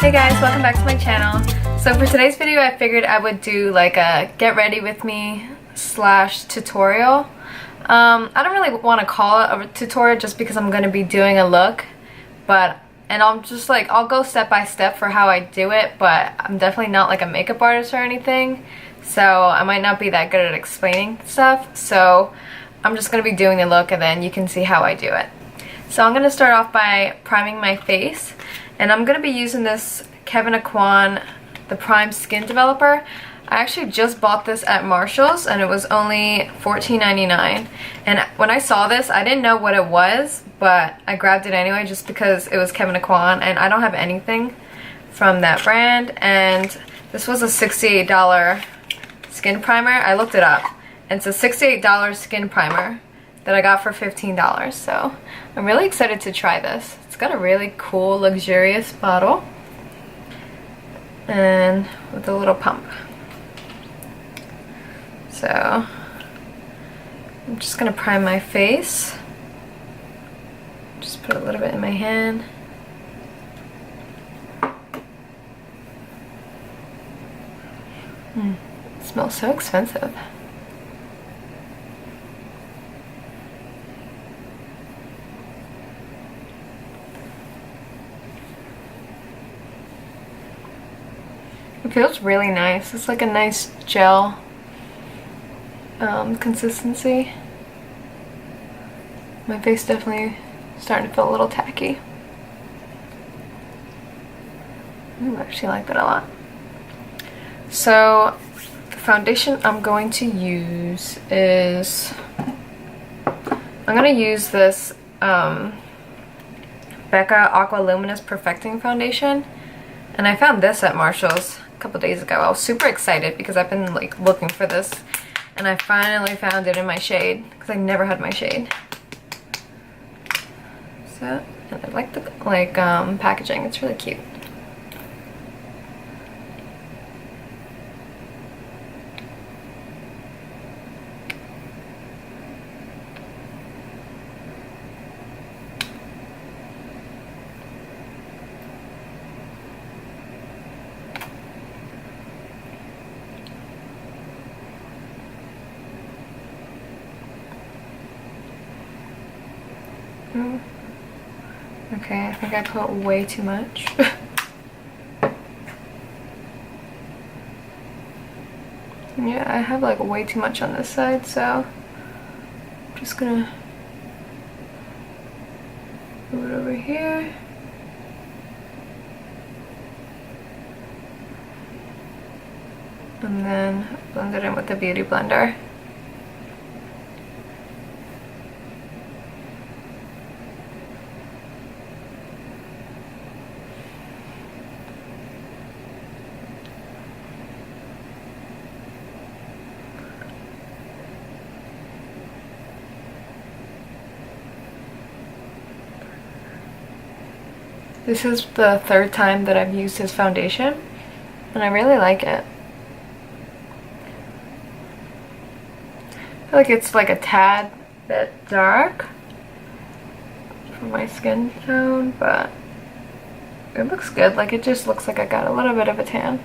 Hey guys, welcome back to my channel. So for today's video I figured I would do like a get ready with me / tutorial. I don't really want to call it a tutorial just because I'm going to be doing a look, and I'll go step by step for how I do it, but I'm definitely not like a makeup artist or anything, so I might not be that good at explaining stuff. So I'm just going to be doing the look and then you can see how I do it. So I'm going to start off by priming my face, and I'm going to be using this Kevyn Aucoin, the Prime Skin Developer. I actually just bought this at Marshall's and it was only $14.99. And when I saw this, I didn't know what it was, but I grabbed it anyway just because it was Kevyn Aucoin and I don't have anything from that brand. And this was a $68 skin primer. I looked it up. And it's a $68 skin primer that I got for $15. So I'm really excited to try this. It's got a really cool, luxurious bottle and with a little pump. So I'm just gonna prime my face. Just put a little bit in my hand. It smells so expensive. It feels really nice. It's like a nice gel consistency. My face definitely starting to feel a little tacky. I actually like that a lot. So the foundation I'm going to use is, I'm going to use this Becca Aqua Luminous Perfecting Foundation, and I found this at Marshall's a couple days ago. I was super excited because I've been like looking for this, and I finally found it in my shade because I never had my shade. So, and I like the packaging. It's really cute. Okay, I think I put way too much. Yeah, I have like way too much on this side, so I'm just gonna move it over here. And then blend it in with the Beauty Blender. This is the third time that I've used his foundation, and I really like it. I feel like it's like a tad bit dark for my skin tone, but it looks good. Like, it just looks like I got a little bit of a tan.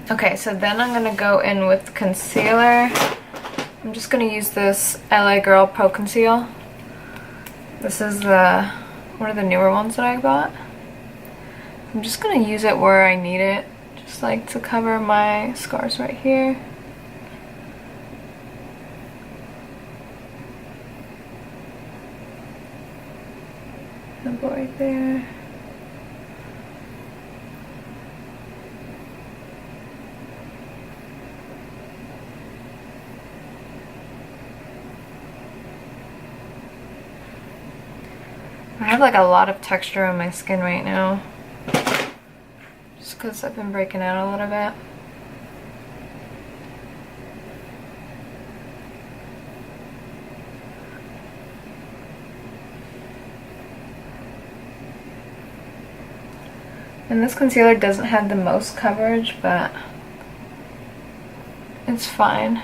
Okay, so then I'm gonna go in with concealer. I'm just gonna use this LA Girl Pro Conceal. This is one of the newer ones that I bought. I'm just gonna use it where I need it, just like to cover my scars right here. And right there. I have like a lot of texture on my skin right now, just because I've been breaking out a little bit. And this concealer doesn't have the most coverage, but it's fine.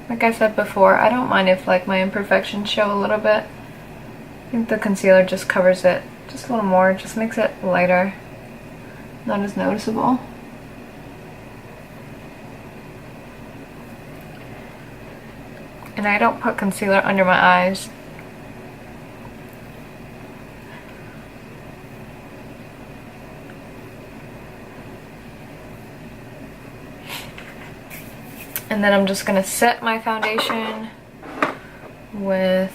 Like I said before, I don't mind if like my imperfections show a little bit. I think the concealer just covers it just a little more, just makes it lighter, not as noticeable. And I don't put concealer under my eyes. And then I'm just gonna set my foundation with,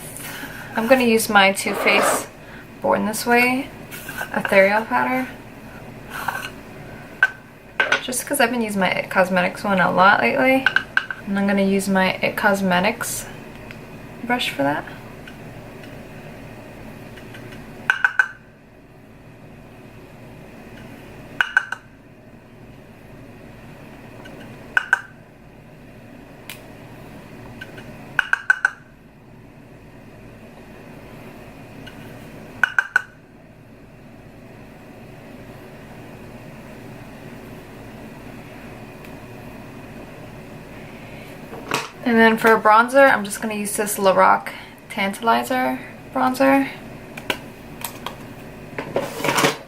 I'm gonna use my Too Faced Born This Way ethereal powder. Just because I've been using my IT Cosmetics one a lot lately. And I'm gonna use my IT Cosmetics brush for that. And then for a bronzer, I'm just going to use this Lorac Tantalizer bronzer.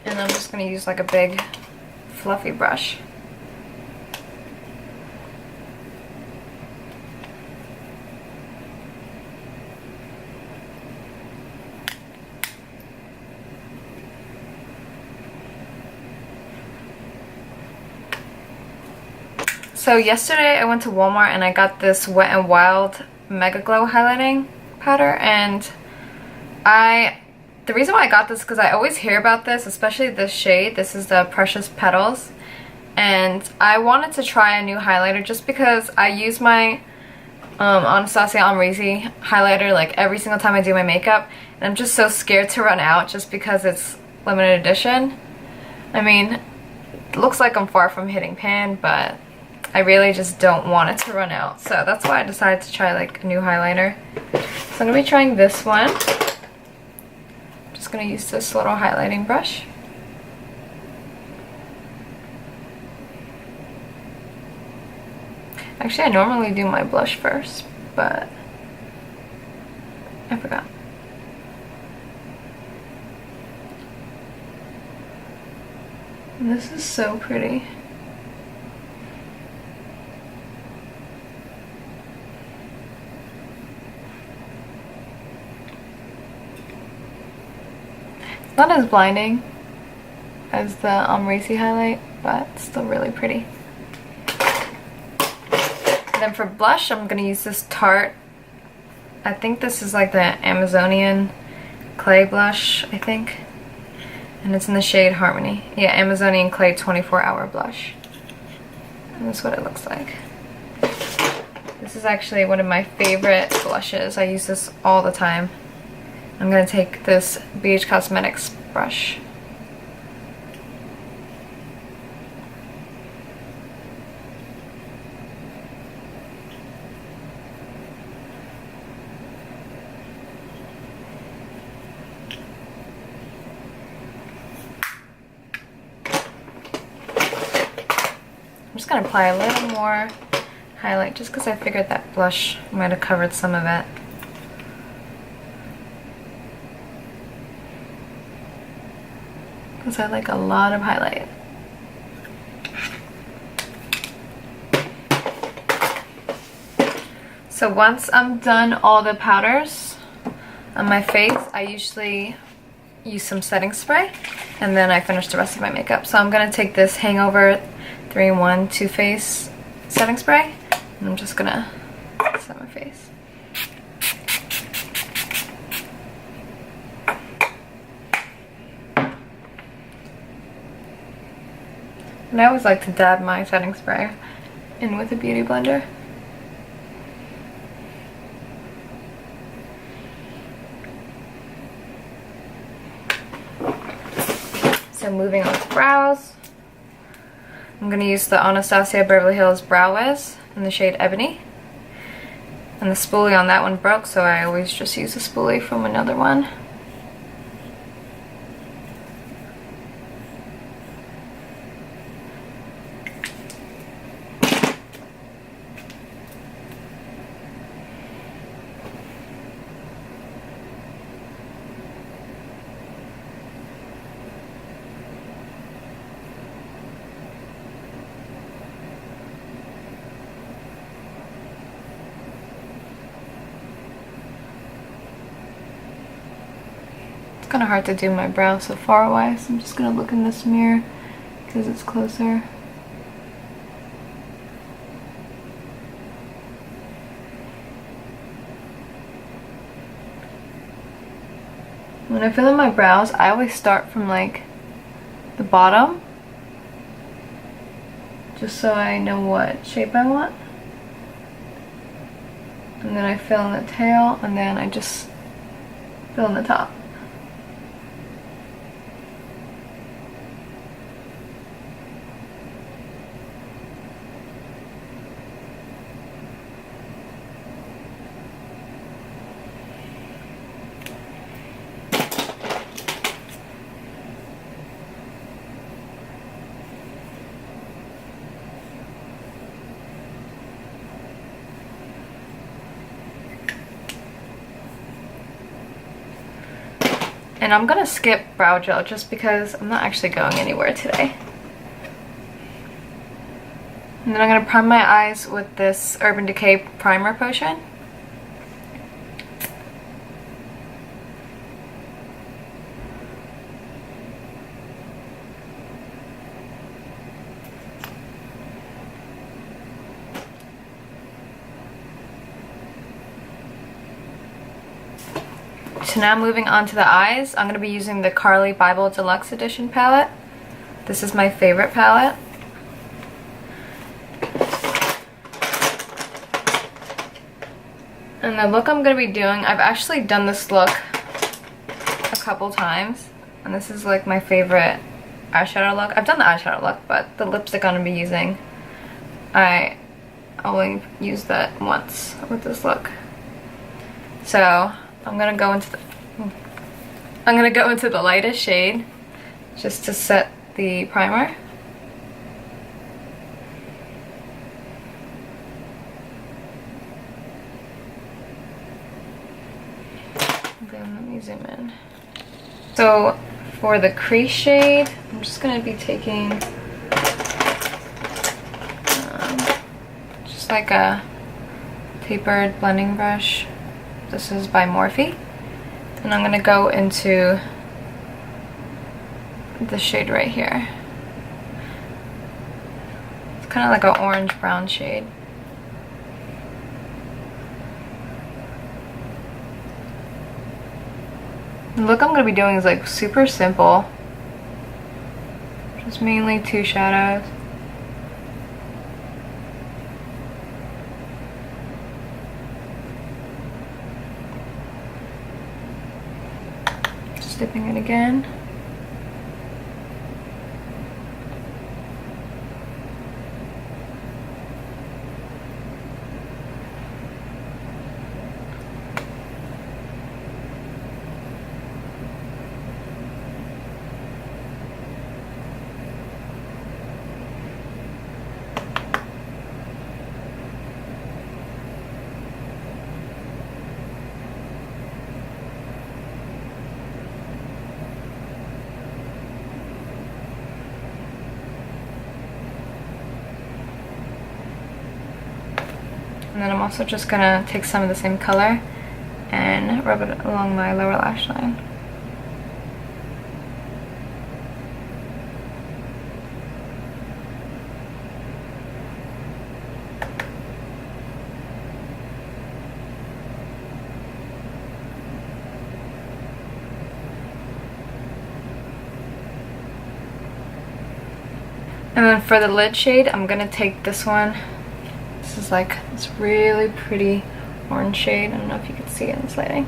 And I'm just going to use like a big fluffy brush. So yesterday I went to Walmart and I got this Wet n Wild Mega Glow highlighting powder, and the reason why I got this is because I always hear about this, especially this shade. This is the Precious Petals, and I wanted to try a new highlighter just because I use my Anastasia Amrezy highlighter like every single time I do my makeup, and I'm just so scared to run out just because it's limited edition. I mean, it looks like I'm far from hitting pan, but I really just don't want it to run out. So that's why I decided to try like a new highlighter. So I'm going to be trying this one. I'm just going to use this little highlighting brush. Actually, I normally do my blush first, but I forgot. And this is so pretty. Not as blinding as the Amrezy highlight, but still really pretty. And then for blush, I'm going to use this Tarte. I think this is like the Amazonian Clay blush, I think. And it's in the shade Harmony. Yeah, Amazonian Clay 24-hour blush. And this is what it looks like. This is actually one of my favorite blushes. I use this all the time. I'm going to take this BH Cosmetics brush. I'm just going to apply a little more highlight just because I figured that blush might have covered some of it. Because I like a lot of highlight. So once I'm done all the powders on my face, I usually use some setting spray and then I finish the rest of my makeup. So I'm going to take this Hangover 3-in-1 Too Faced setting spray and I'm just going to set my face. And I always like to dab my setting spray in with a beauty blender. So moving on to brows, I'm going to use the Anastasia Beverly Hills Brow Wiz in the shade Ebony. And the spoolie on that one broke, so I always just use a spoolie from another one. kind of hard to do my brows so far away, so I'm just gonna look in this mirror because it's closer. When I fill in my brows, I always start from like the bottom, just so I know what shape I want. And then I fill in the tail, and then I just fill in the top. And I'm gonna skip brow gel just because I'm not actually going anywhere today. And then I'm gonna prime my eyes with this Urban Decay primer potion. So now moving on to the eyes, I'm going to be using the Carly Bible Deluxe Edition palette. This is my favorite palette. And the look I'm going to be doing, I've actually done this look a couple times. And this is like my favorite eyeshadow look. I've done the eyeshadow look, but the lipstick I'm going to be using, I only used that once with this look. So I'm gonna go into the lightest shade just to set the primer. Then let me zoom in. So for the crease shade, I'm just gonna be taking just like a tapered blending brush. This is by Morphe, and I'm going to go into the shade right here. It's kind of like an orange brown shade. The look I'm going to be doing is like super simple, just mainly two shadows. Dipping it again. And then I'm also just gonna take some of the same color and rub it along my lower lash line. And then for the lid shade, I'm gonna take this one. This is like this really pretty orange shade. I don't know if you can see it in this lighting.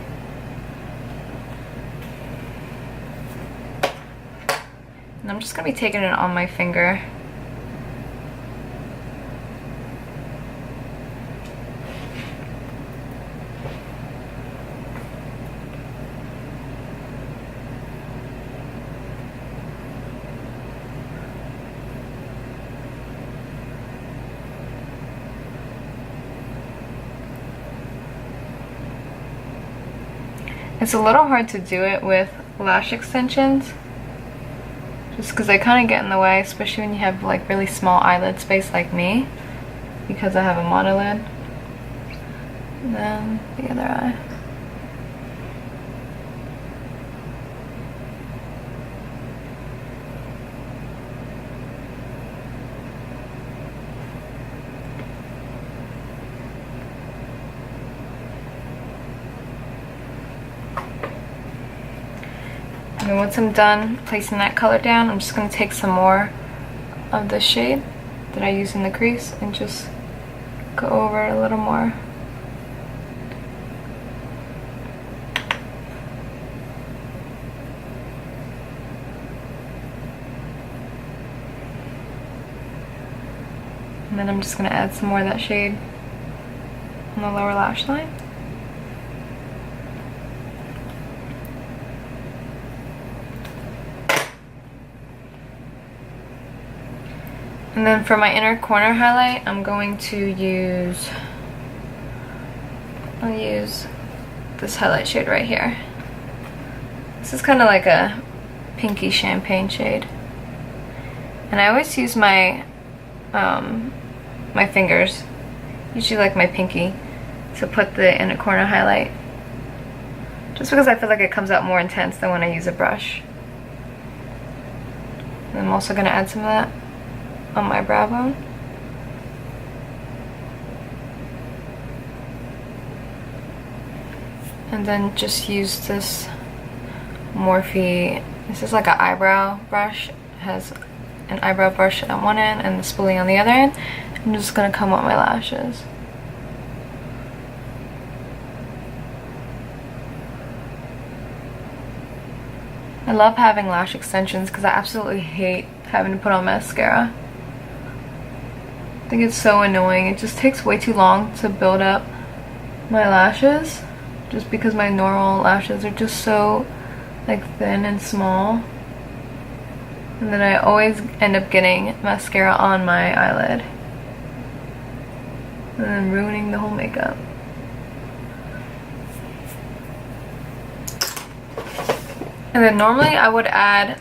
And I'm just gonna be taking it on my finger. It's a little hard to do it with lash extensions, just because they kind of get in the way, especially when you have like really small eyelid space like me, because I have a monolid. And then the other eye. And then once I'm done placing that color down, I'm just going to take some more of the shade that I use in the crease and just go over it a little more. And then I'm just going to add some more of that shade on the lower lash line. And then for my inner corner highlight, I'm going to use, I'll use this highlight shade right here. This is kind of like a pinky champagne shade. And I always use my my fingers, usually like my pinky, to put the inner corner highlight. Just because I feel like it comes out more intense than when I use a brush. And I'm also going to add some of that on my brow bone. And then just use this Morphe, this is like an eyebrow brush. It has an eyebrow brush on one end and the spoolie on the other end. I'm just gonna comb out my lashes. I love having lash extensions because I absolutely hate having to put on mascara. I think it's so annoying. It just takes way too long to build up my lashes just because my normal lashes are just so like thin and small. And then I always end up getting mascara on my eyelid and then ruining the whole makeup. And then normally I would add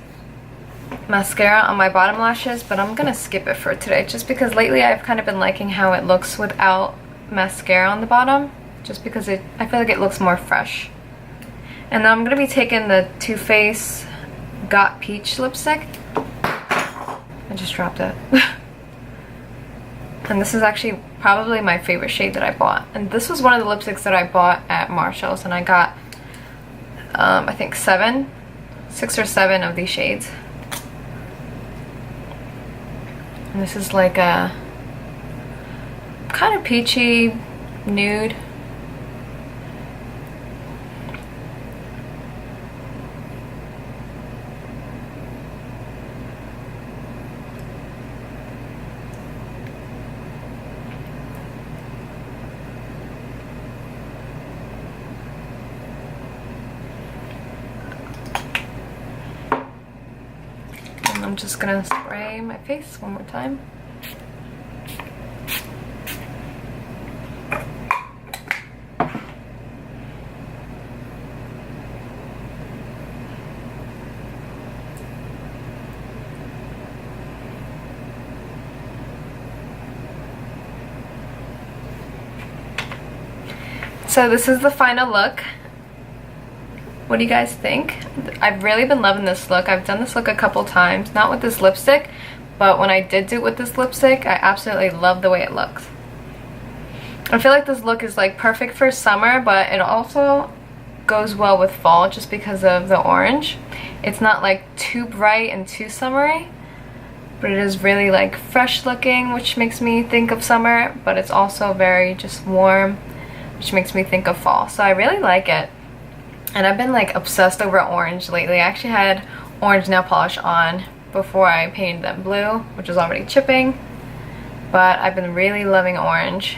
mascara on my bottom lashes, but I'm gonna skip it for today just because lately I've kind of been liking how it looks without mascara on the bottom, just because I feel like it looks more fresh. And then I'm gonna be taking the Too Faced Got Peach lipstick. I just dropped it. And this is actually probably my favorite shade that I bought. And this was one of the lipsticks that I bought at Marshall's, and I got I think 6 or 7 of these shades. And this is like a kind of peachy nude. I'm just gonna spray my face one more time. So this is the final look. What do you guys think? I've really been loving this look. I've done this look a couple times, not with this lipstick, but when I did do it with this lipstick, I absolutely love the way it looks. I feel like this look is like perfect for summer, but it also goes well with fall just because of the orange. It's not like too bright and too summery, but it is really like fresh looking, which makes me think of summer, but it's also very just warm, which makes me think of fall. So I really like it. And I've been like obsessed over orange lately. I actually had orange nail polish on before I painted them blue, which was already chipping. But I've been really loving orange.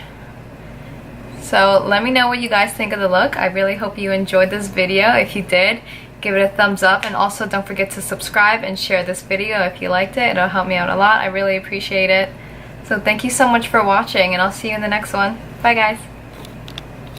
So let me know what you guys think of the look. I really hope you enjoyed this video. If you did, give it a thumbs up. And also don't forget to subscribe and share this video if you liked it. It'll help me out a lot. I really appreciate it. So thank you so much for watching, and I'll see you in the next one. Bye guys.